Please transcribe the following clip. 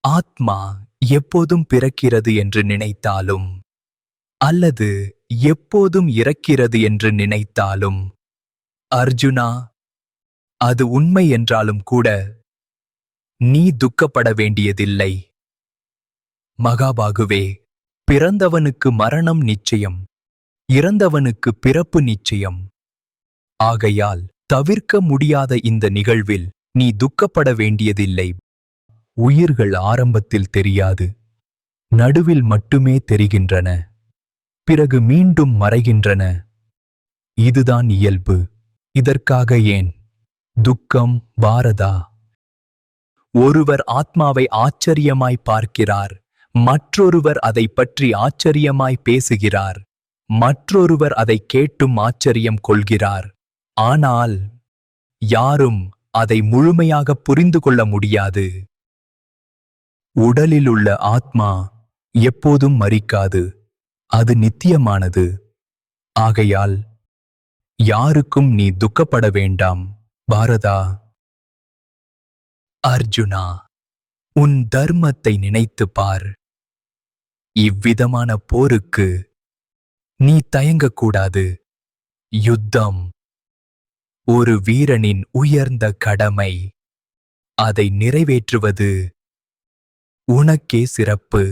ஆத்மா எப்போதும் பிறக்கிறது என்று நினைத்தாலும் அல்லது எப்போதும் இறக்கிறது என்று நினைத்தாலும் அர்ஜுனா, அது உண்மை என்றாலும் கூட நீ துக்கப்பட வேண்டியதில்லை. மகாபாகுவே, பிறந்தவனுக்கு மரணம் நிச்சயம், இறந்தவனுக்கு பிறப்பு நிச்சயம். ஆகையால் தவிர்க்க முடியாத இந்த நிகழ்வில் நீ துக்கப்பட வேண்டியதில்லை. உயிர்கள் ஆரம்பத்தில் தெரியாது, நடுவில் மட்டுமே தெரிகின்றன, பிறகு மீண்டும் மறைகின்றன. இதுதான் இயல்பு. இதற்காக ஏன் துக்கம் பாரதா? ஒருவர் ஆத்மாவை ஆச்சரியமாய் பார்க்கிறார், மற்றொருவர் அதை பற்றி ஆச்சரியமாய் பேசுகிறார், மற்றொருவர் அதை கேட்டும் ஆச்சரியம் கொள்கிறார். ஆனால் யாரும் அதை முழுமையாக புரிந்து கொள்ள முடியாது. உடலில் உள்ள ஆத்மா எப்போதும் மரிக்காது, அது நித்தியமானது. ஆகையால் யாருக்கும் நீ துக்கப்பட வேண்டாம் பாரதா. அர்ஜுனா, உன் தர்மத்தை நினைத்து பார். இவ்விதமான போருக்கு நீ தயங்கக்கூடாது. யுத்தம் ஒரு வீரனின் உயர்ந்த கடமை. அதை நிறைவேற்றுவது உனக்கே சிறப்பு.